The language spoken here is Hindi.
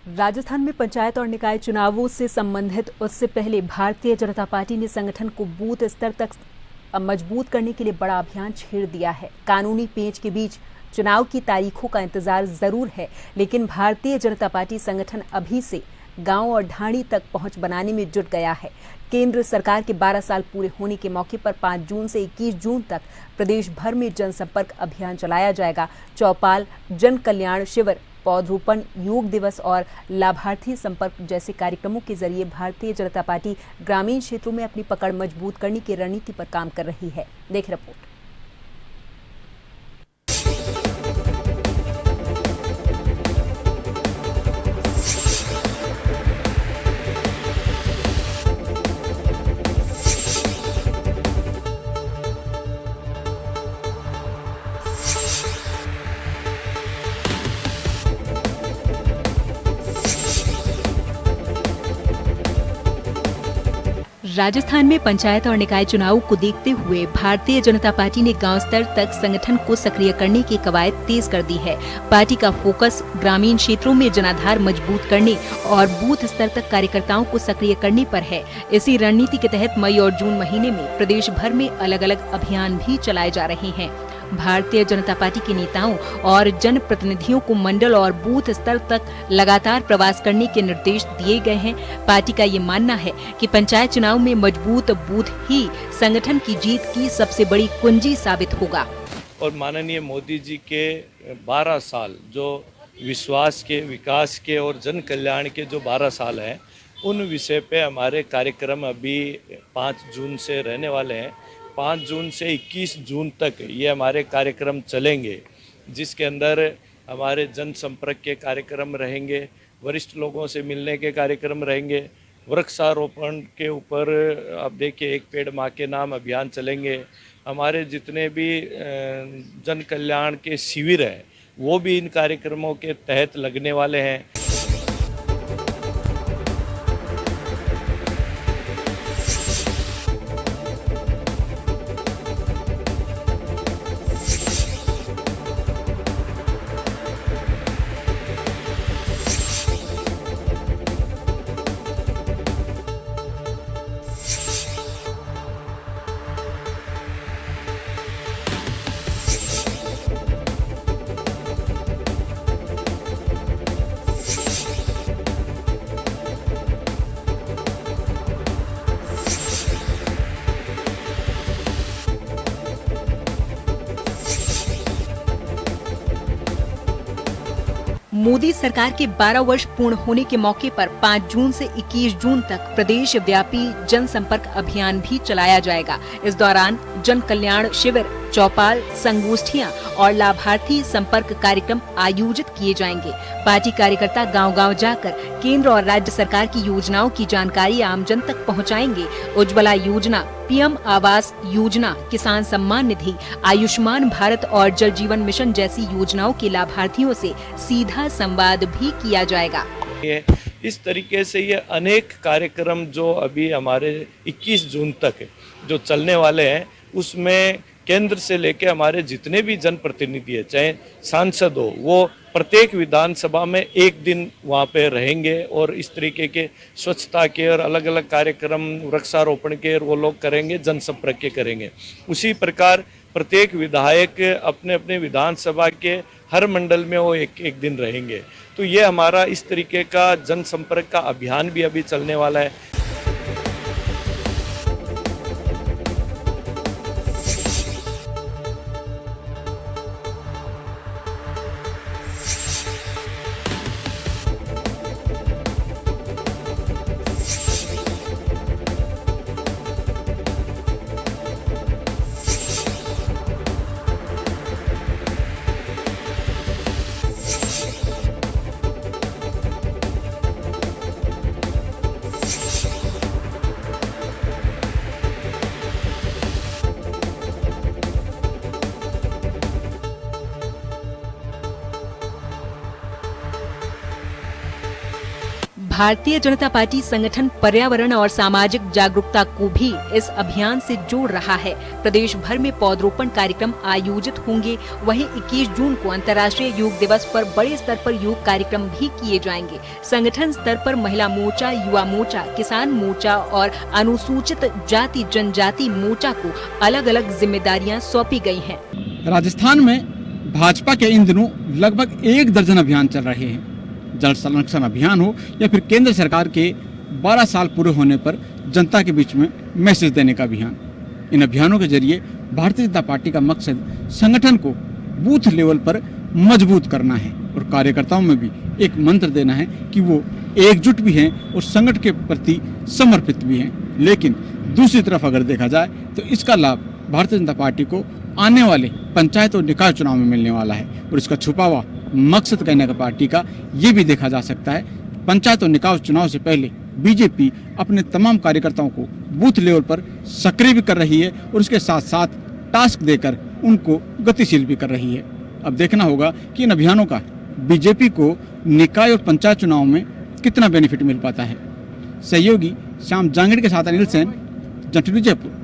राजस्थान में पंचायत और निकाय चुनावों से संबंधित उससे पहले भारतीय जनता पार्टी ने संगठन को बूथ स्तर तक मजबूत करने के लिए बड़ा अभियान छेड़ दिया है। कानूनी पेंच के बीच चुनाव की तारीखों का इंतजार जरूर है, लेकिन भारतीय जनता पार्टी संगठन अभी से गांव और ढाणी तक पहुंच बनाने में जुट गया है। केंद्र सरकार के 12 साल पूरे होने के मौके पर 5 जून से 21 जून तक प्रदेश भर में जनसंपर्क अभियान चलाया जाएगा। चौपाल, जन कल्याण शिविर, पौधरोपण, योग दिवस और लाभार्थी संपर्क जैसे कार्यक्रमों के जरिए भारतीय जनता पार्टी ग्रामीण क्षेत्रों में अपनी पकड़ मजबूत करने की रणनीति पर काम कर रही है। देख रिपोर्ट। राजस्थान में पंचायत और निकाय चुनाव को देखते हुए भारतीय जनता पार्टी ने गांव स्तर तक संगठन को सक्रिय करने की कवायद तेज कर दी है। पार्टी का फोकस ग्रामीण क्षेत्रों में जनाधार मजबूत करने और बूथ स्तर तक कार्यकर्ताओं को सक्रिय करने पर है। इसी रणनीति के तहत मई और जून महीने में प्रदेश भर में अलग अलग अभियान भी चलाए जा रहे हैं। भारतीय जनता पार्टी के नेताओं और जनप्रतिनिधियों को मंडल और बूथ स्तर तक लगातार प्रवास करने के निर्देश दिए गए हैं। पार्टी का ये मानना है कि पंचायत चुनाव में मजबूत बूथ ही संगठन की जीत की सबसे बड़ी कुंजी साबित होगा। और माननीय मोदी जी के 12 साल जो विश्वास के, विकास के और जन कल्याण के जो 12 साल हैं, उन विषय पे हमारे कार्यक्रम अभी 5 जून से रहने वाले हैं। 5 जून से 21 जून तक ये हमारे कार्यक्रम चलेंगे, जिसके अंदर हमारे जनसंपर्क के कार्यक्रम रहेंगे, वरिष्ठ लोगों से मिलने के कार्यक्रम रहेंगे, वृक्षारोपण के ऊपर आप देखिए एक पेड़ माँ के नाम अभियान चलेंगे। हमारे जितने भी जन कल्याण के शिविर हैं वो भी इन कार्यक्रमों के तहत लगने वाले हैं। मोदी सरकार के 12 वर्ष पूर्ण होने के मौके पर 5 जून से 21 जून तक प्रदेश व्यापी जनसंपर्क अभियान भी चलाया जाएगा। इस दौरान जन कल्याण शिविर, चौपाल, संगोष्ठियां और लाभार्थी संपर्क कार्यक्रम आयोजित किए जाएंगे। पार्टी कार्यकर्ता गांव-गांव जाकर केंद्र और राज्य सरकार की योजनाओं की जानकारी आमजन तक पहुंचाएंगे। उज्ज्वला योजना, पीएम आवास योजना, किसान सम्मान निधि, आयुष्मान भारत और जल जीवन मिशन जैसी योजनाओं के लाभार्थियों से सीधा संवाद भी किया जाएगा। इस तरीके से ये अनेक कार्यक्रम जो अभी हमारे 21 जून तक जो चलने वाले हैं, उसमें केंद्र से लेके हमारे जितने भी जनप्रतिनिधि है, चाहे सांसद हो, वो प्रत्येक विधानसभा में एक दिन वहाँ पे रहेंगे और इस तरीके के स्वच्छता के और अलग अलग कार्यक्रम, वृक्षारोपण के वो लोग करेंगे, जनसंपर्क के करेंगे। उसी प्रकार प्रत्येक विधायक अपने अपने विधानसभा के हर मंडल में वो एक दिन रहेंगे। तो ये हमारा इस तरीके का जनसंपर्क का अभियान भी अभी चलने वाला है। भारतीय जनता पार्टी संगठन पर्यावरण और सामाजिक जागरूकता को भी इस अभियान से जोड़ रहा है। प्रदेश भर में पौधरोपण कार्यक्रम आयोजित होंगे। वहीं 21 जून को अंतर्राष्ट्रीय योग दिवस पर बड़े स्तर पर योग कार्यक्रम भी किए जाएंगे। संगठन स्तर पर महिला मोर्चा, युवा मोर्चा, किसान मोर्चा और अनुसूचित जाति जनजाति मोर्चा को अलग अलग जिम्मेदारियां सौंपी गई हैं। राजस्थान में भाजपा के इन दिनों लगभग 1 दर्जन अभियान चल रहे हैं। जल संरक्षण अभियान हो या फिर केंद्र सरकार के 12 साल पूरे होने पर जनता के बीच में मैसेज देने का अभियान। इन अभियानों के जरिए भारतीय जनता पार्टी का मकसद संगठन को बूथ लेवल पर मजबूत करना है और कार्यकर्ताओं में भी एक मंत्र देना है कि वो एकजुट भी हैं और संगठन के प्रति समर्पित भी हैं। लेकिन दूसरी तरफ अगर देखा जाए तो इसका लाभ भारतीय जनता पार्टी को आने वाले पंचायत और निकाय चुनाव में मिलने वाला है और इसका छुपा हुआ मकसद कहने का पार्टी का ये भी देखा जा सकता है। पंचायत और निकाय चुनाव से पहले बीजेपी अपने तमाम कार्यकर्ताओं को बूथ लेवल पर सक्रिय भी कर रही है और उसके साथ साथ टास्क देकर उनको गतिशील भी कर रही है। अब देखना होगा कि इन अभियानों का बीजेपी को निकाय और पंचायत चुनाव में कितना बेनिफिट मिल पाता है। सहयोगी श्याम जांगड़ के साथ अनिल सेन, जंटू जयपुर।